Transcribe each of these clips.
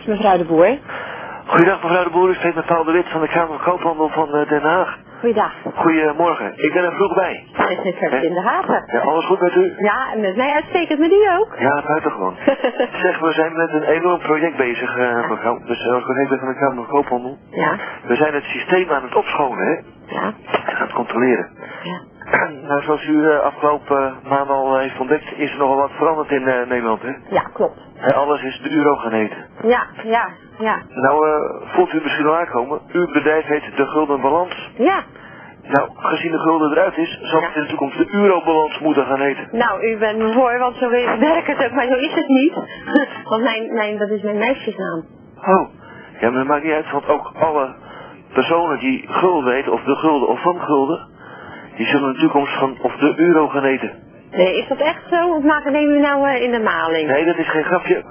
mevrouw de Boer. Goedendag mevrouw de Boer, u spreekt met Paul de Wit van de Kamer van Koophandel van Den Haag. Goeiedag. Goedemorgen, ik ben er vroeg bij. In de haven. Ja, alles goed met u? Ja, en met mij uitstekend, met u ook. Ja, buitengewoon. Zeg, we zijn met een enorm project bezig, mevrouw. Dus als collega van de Kamer van Koophandel. Ja. We zijn het systeem aan het opschonen, hè? Ja. En aan het controleren. Ja. Nou, zoals u afgelopen maand al heeft ontdekt, is er nogal wat veranderd in Nederland, hè? Ja, klopt. Alles is de euro gaan eten. Ja, ja, ja. Nou, voelt u misschien al aankomen, uw bedrijf heet de Gulden Balans. Ja. Nou, gezien de gulden eruit is, zal het in de toekomst de eurobalans moeten gaan heten. Nou, u bent me voor, want zo werkt het ook, maar zo is het niet. Want dat is mijn meisjesnaam. Oh, ja, maar dat maakt niet uit, want ook alle personen die gulden heten, of de gulden of van gulden, die zullen in de toekomst van of de euro gaan eten. Nee, is dat echt zo? Of nemen we nou in de maling? Nee, dat is geen grapje.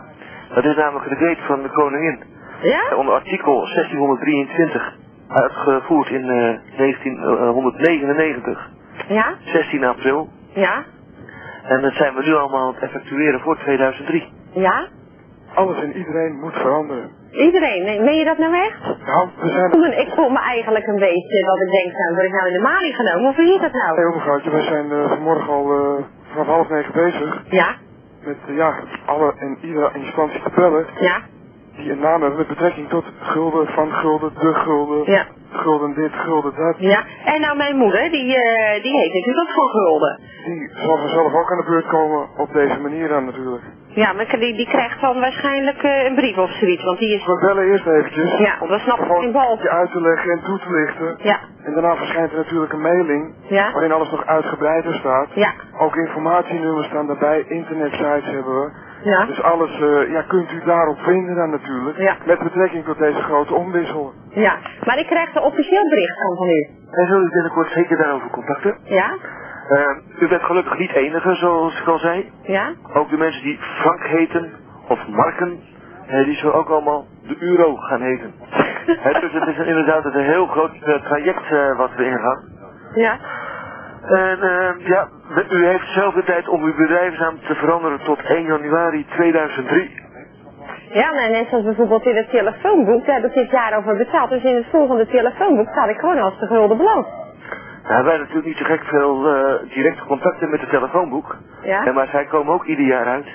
Dat is namelijk de decreet van de koningin. Ja? Onder artikel 1623, uitgevoerd in 1999. Ja? 16 april. Ja? En dat zijn we nu allemaal aan het effectueren voor 2003. Ja? Alles en iedereen moet veranderen. Iedereen? Nee, meen je dat nou echt? Nou, we zijn... Ik voel me eigenlijk een beetje dat ik denk, nou, word ik nou in de maling genomen? Of hoe is dat nou? Nee, mevrouwtje, wij zijn vanmorgen al vanaf 8:30 bezig. Ja? Met alle en iedere instantie te bellen. Ja? Die een naam hebben met betrekking tot gulden, van gulden, de gulden. Ja. Gulden dit, gulden dat. Ja, en nou mijn moeder, die heeft natuurlijk ook voor gulden. Die zal vanzelf ook aan de beurt komen op deze manier dan natuurlijk. Ja, maar die krijgt dan waarschijnlijk een brief of zoiets, want die is... We bellen eerst eventjes. Ja, dat snap ik gewoon in bal. je uit te leggen en toe te lichten. Ja. En daarna verschijnt er natuurlijk een mailing. Ja. Waarin alles nog uitgebreider staat. Ja. Ook informatienummers staan daarbij, internetsites hebben we. Ja. Dus alles kunt u daarop vinden dan natuurlijk. Ja. Met betrekking tot deze grote omwissel. Ja, maar ik krijg een officieel bericht van u. En zullen u binnenkort zeker daarover contacten? Ja? U bent gelukkig niet enige, zoals ik al zei. Ja? Ook de mensen die Frank heten, of Marken, die zullen ook allemaal de euro gaan heten. Dus het is inderdaad een heel groot traject wat we ingaan. Ja? En u heeft zelf de tijd om uw bedrijfsnaam te veranderen tot 1 januari 2003. Ja, maar net zoals bijvoorbeeld in het telefoonboek, daar heb ik dit jaar over betaald. Dus in het volgende telefoonboek staat ik gewoon als de Gulden Balans. Nou, wij hebben natuurlijk niet zo gek veel directe contacten met het telefoonboek. Ja? Maar zij komen ook ieder jaar uit.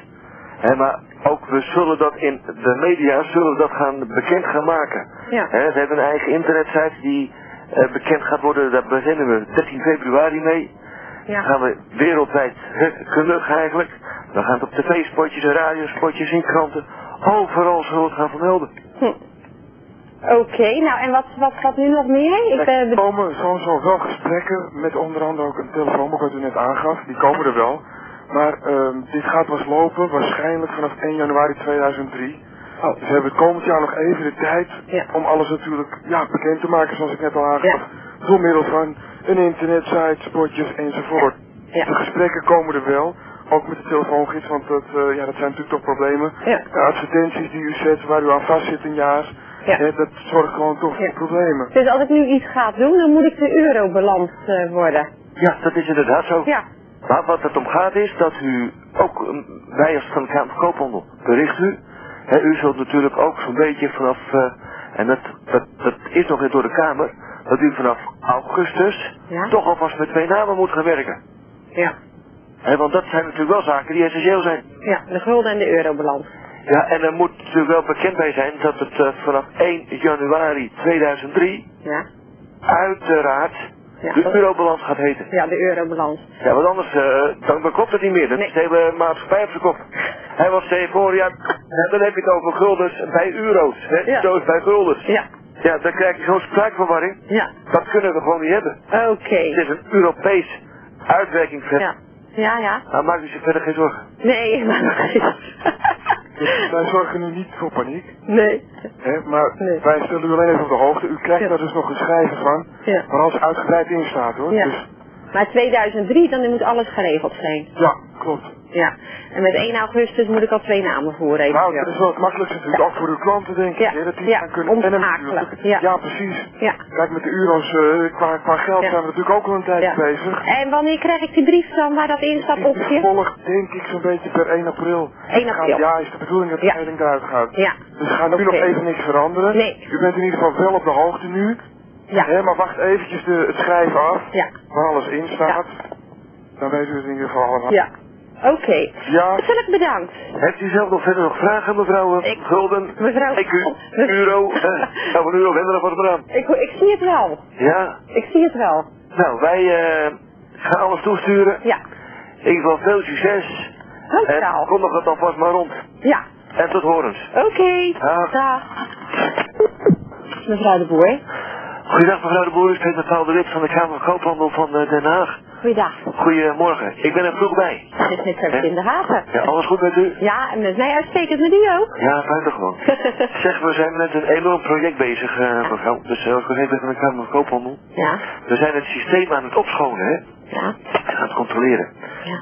Maar ook we zullen dat in de media gaan bekend gaan maken. Ja. Ze hebben een eigen internetsite die bekend gaat worden. Daar beginnen we 13 februari mee. Ja. Dan gaan we wereldwijd kundig eigenlijk. Dan gaan het op tv-spotjes en radiospotjes in kranten. Overal zullen we het gaan vermelden. Oké, nou en wat gaat nu nog meer? Er komen sowieso wel gesprekken met onder andere ook een telefoonboek wat u net aangaf. Die komen er wel. Maar dit gaat pas lopen waarschijnlijk vanaf 1 januari 2003. Oh. Dus we hebben het komend jaar nog even de tijd om alles natuurlijk bekend te maken zoals ik net al aangaf. Ja. Door middel van een internetsite, spotjes enzovoort. Ja. De gesprekken komen er wel. Ook met de telefoongids, want dat zijn natuurlijk toch problemen. Ja. De advertenties die u zet, waar u aan vast zit een jaar. Ja. Dat zorgt gewoon toch voor problemen. Dus als ik nu iets ga doen, dan moet ik de eurobalans worden. Ja, dat is inderdaad zo. Ja. Maar wat het om gaat is dat u ook, wij als van de Kamer van Koophandel, bericht u. U zult natuurlijk ook zo'n beetje vanaf, en dat is nog niet door de Kamer, dat u vanaf augustus toch alvast met 2 namen moet gaan werken. Ja. Want dat zijn natuurlijk wel zaken die essentieel zijn. Ja, de gulden en de eurobalans. Ja, en er moet natuurlijk wel bekend bij zijn dat het vanaf 1 januari 2003 uiteraard de eurobalans gaat heten. Ja, de eurobalans. Ja, want anders dan klopt het niet meer. Dat is de hele maatschappij op zijn kop. Hij was voor, dan heb je het over guldens bij euro's. Euro's bij guldens. Ja. Ja, dan krijg je zo'n spraakverwarring. Ja. Dat kunnen we gewoon niet hebben. Oké. Het is een Europees uitwerking. Ja. Ja. Nou, maak u zich verder geen zorgen. Nee, maar Dus wij zorgen nu niet voor paniek. Nee. Maar wij stellen u alleen even op de hoogte. U krijgt daar dus nog een schrijven van. Ja. Waar alles uitgebreid in staat hoor. Ja. Dus... Maar 2003, dan moet alles geregeld zijn. Ja, klopt. Ja. En met 1 augustus moet ik al 2 namen voeren. Nou, dat is wel het makkelijkste natuurlijk, ook voor uw klanten denk ik. Ja, Hè, dat die ja, gaan kunnen kennen omschakelen. natuurlijk. Ja. Ja, precies. Ja. Kijk, met de euro's, qua geld zijn we natuurlijk ook al een tijdje bezig. En wanneer krijg ik die brief dan waar dat in staat op Die je? volgt denk ik zo'n beetje per 1 april. 1 april. Ja, is de bedoeling dat de mailing eruit gaat. Ja. Dus er gaat nu nog even niks veranderen. Nee. U bent in ieder geval wel op de hoogte nu. Ja. Hè, maar wacht eventjes het schrijven af. Ja. Waar alles in staat. Dan weet u het in ieder geval allemaal. Ja. Oké. Ja. Hartelijk bedankt. Heeft u zelf nog verder nog vragen, mevrouw Gulden? Mevrouw... EQ, euro, nou een euro wenderen wat eraan. Ik zie het wel. Ja. Ik zie het wel. Nou, wij gaan alles toesturen. Ja. In ieder geval veel succes. Dankjewel. En kondig het alvast maar rond. Ja. En tot horens. Oké. Dag. Dag. Mevrouw de Boer. Goedendag mevrouw de Boer, ik spreek met Paul de Wit van de Kamer van Koophandel van Den Haag. Goeiedag. Goedemorgen, ik ben er vroeg bij. Het is net zo in de haven. Ja, alles goed met u? Ja, en met mij uitstekend, met u ook. Ja, buitengewoon. Zeg, we zijn met een enorm project bezig, mevrouw. Dus als ik even van de Kamer van Koophandel. Ja. We zijn het systeem aan het opschonen, hè? Ja. En aan het controleren. Ja.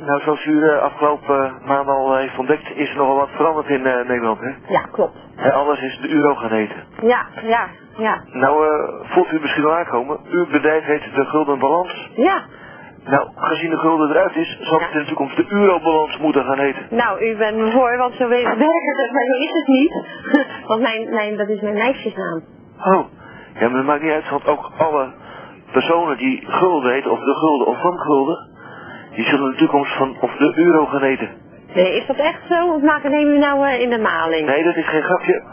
Nou, zoals u afgelopen maand al heeft ontdekt, is er nogal wat veranderd in Nederland, hè? Ja, klopt. Alles is de euro gaan heten. Ja, ja, ja. Nou, voelt u misschien wel aankomen. Uw bedrijf heet de Gulden Balans. Ja. Nou, gezien de gulden eruit is, zal het in de toekomst de eurobalans moeten gaan heten. Nou, u bent me voor, want zo werkt het, maar zo is het niet. Want dat is mijn meisjesnaam. Oh, ja, maar dat maakt niet uit, want ook alle personen die gulden heten, of de gulden of van gulden, die zullen in de toekomst van of de euro gaan heten. Nee, is dat echt zo? Of nemen we nou in de maling? Nee, dat is geen grapje.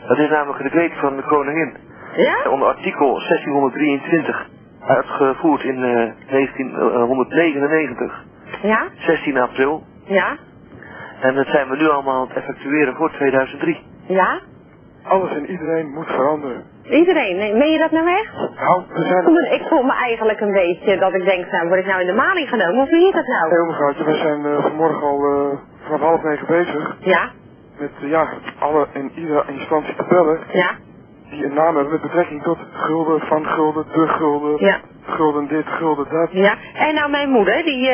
Dat is namelijk de decreet van de koningin. Ja? Onder artikel 1623. Uitgevoerd in 1999. Ja? 16 april. Ja? En dat zijn we nu allemaal aan het effectueren voor 2003. Ja? Alles en iedereen moet veranderen. Iedereen? Nee, meen je dat nou echt? Nou, we zijn... Ik voel me eigenlijk een beetje dat ik denk, nou, word ik nou in de maling genomen? Of wie is dat nou? Heel mevrouwtje, we zijn vanmorgen al vanaf 8:30 bezig. Ja? Met alle en iedere instantie te bellen. Ja? Die een naam hebben met betrekking tot gulden, van gulden, de gulden, Ja. gulden dit, gulden dat. Ja? En nou mijn moeder, die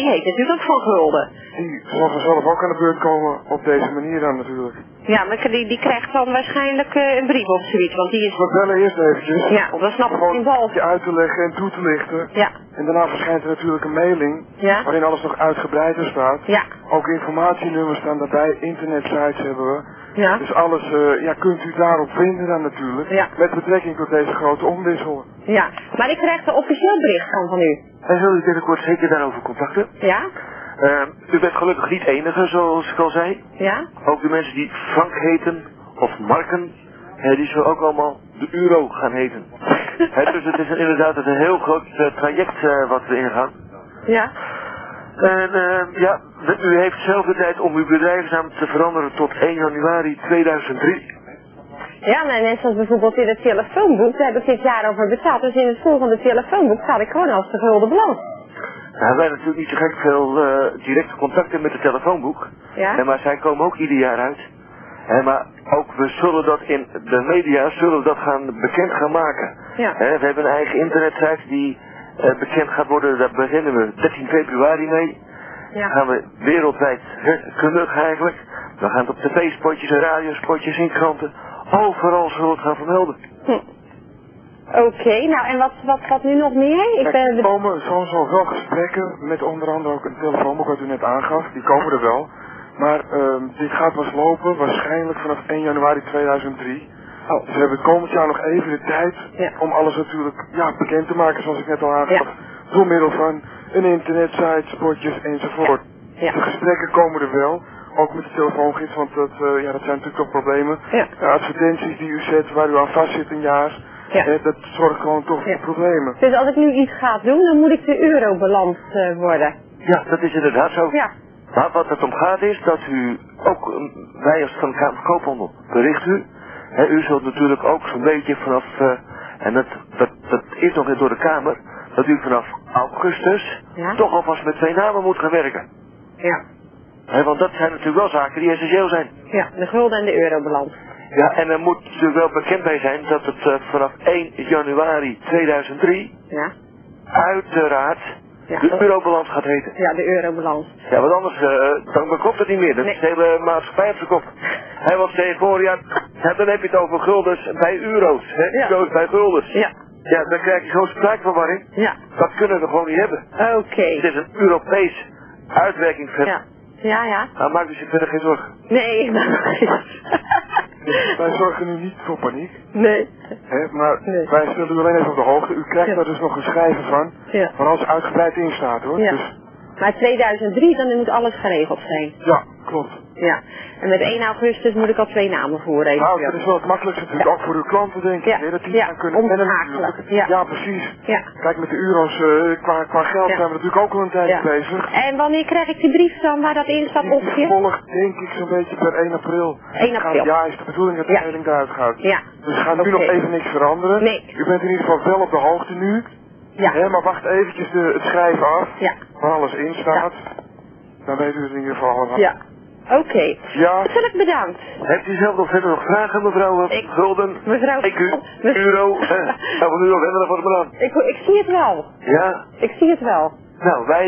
heet natuurlijk ook van gulden. Die zal vanzelf ook aan de beurt komen op deze manier dan natuurlijk. Ja, maar die krijgt dan waarschijnlijk een brief of zoiets, want die is... We bellen eerst eventjes. Ja, dat snap ik gewoon in bal. je uit te leggen en toe te lichten. Ja. En daarna verschijnt er natuurlijk een mailing. Ja. Waarin alles nog uitgebreider staat. Ja. Ook informatienummers staan daarbij, internetsites hebben we. Ja. Dus alles kunt u daarop vinden dan natuurlijk. Ja. Met betrekking tot deze grote omwissel. Ja, maar ik krijg een officieel bericht van u. En zullen u binnenkort zeker daarover contacten? Ja? U bent gelukkig niet enige, zoals ik al zei. Ja? Ook de mensen die Frank heten, of Marken, die zullen ook allemaal de euro gaan heten. Dus het is inderdaad een heel groot traject wat we ingaan. Ja? En u heeft zelf de tijd om uw bedrijfsnaam te veranderen tot 1 januari 2003. Ja, maar net zoals bijvoorbeeld in het telefoonboek, daar heb ik dit jaar over betaald. Dus in het volgende telefoonboek staat ik gewoon als de gulden balans. Nou, wij hebben natuurlijk niet zo gek veel directe contacten met het telefoonboek. Ja? Maar zij komen ook ieder jaar uit. Maar ook we zullen dat in de media bekend gaan maken. Ja. We hebben een eigen internetsite die bekend gaat worden. Daar beginnen we 13 februari mee. Ja. Gaan we wereldwijd kundig eigenlijk. We gaan het op tv-spotjes en radiospotjes in kranten. Overal zullen we het gaan vermelden. Oké, nou en wat nu nog meer? Er komen sowieso wel gesprekken met onder andere ook een telefoonboek wat u net aangaf. Die komen er wel. Maar dit gaat pas lopen waarschijnlijk vanaf 1 januari 2003. Oh. Dus we hebben het komend jaar nog even de tijd om alles natuurlijk bekend te maken zoals ik net al aangaf. Ja. Door middel van een internetsite, spotjes enzovoort. Ja. De gesprekken komen er wel. Ook met de telefoongids, want dat zijn natuurlijk toch problemen. Ja. Advertenties die u zet waar u aan vast zit een jaar. Ja. Dat zorgt gewoon toch voor problemen. Dus als ik nu iets ga doen, dan moet ik de eurobalans worden. Ja, dat is inderdaad zo. Ja. Maar wat het om gaat is dat u ook, wij als van de Kamer van Koophandel, bericht u. U zult natuurlijk ook zo'n beetje vanaf, en dat is nog niet door de Kamer, dat u vanaf augustus toch alvast met 2 namen moet gaan werken. Ja. Want dat zijn natuurlijk wel zaken die essentieel zijn. Ja, de gulden en de eurobalans. Ja, en er moet natuurlijk wel bekend bij zijn dat het vanaf 1 januari 2003 uiteraard Ja, De eurobalans gaat heten. Ja, de eurobalans. Ja, want anders dan klopt het niet meer. Dat Nee. is de hele maatschappij op zijn kop. Hij was tegenwoordig, ja, dan heb je het over guldens bij euro's. Hè? Ja. Euro's bij guldens. Ja. Ja, dan krijg je zo'n spraakverwarring. Ja. Dat kunnen we gewoon niet hebben. Oké. Het is een Europees uitwerkingsvet. Ja. Ja, ja. Nou, maak dus je verder geen zorgen. Nee, Wij zorgen nu niet voor paniek. nee. Hè, maar Nee. wij stellen u alleen even op de hoogte. U krijgt Ja. daar dus nog een schrijven van. Ja. Van als uitgebreid in staat hoor. Ja. Dus Maar 2003, dan moet alles geregeld zijn. ja, klopt. Ja. En met 1 augustus moet ik al 2 namen voeren. Nou, dat is wel het makkelijkste natuurlijk, ook voor uw klanten denk ik. Ja. Hè, dat die Ja. gaan kunnen Omschakelen. natuurlijk. Ja. Ja, precies. Ja. Kijk, met de euro's, qua geld Ja. zijn we natuurlijk ook al een tijdje Ja. bezig. En wanneer krijg ik die brief dan waar dat in staat Die ongeveer? volgt denk ik zo'n beetje per 1 april. 1 april. Ja, is de bedoeling dat de Ja. mailing eruit gaat. Ja. Dus gaat nu Oké. nog even niks veranderen. Nee. U bent in ieder geval wel op de hoogte nu. Ja. Hè, maar wacht eventjes het schrijven af. Ja. Waar alles in staat. Dan weet u het in ieder geval al. Ja. Oké. Ja. Hartelijk bedankt. Heeft u zelf nog verder nog vragen, mevrouw? Ik- Gulden? Mevrouw- EQ? Euro? Gaan we nu nog verder voor de belang? Ik zie het wel. Ja? Ik zie het wel. Nou, wij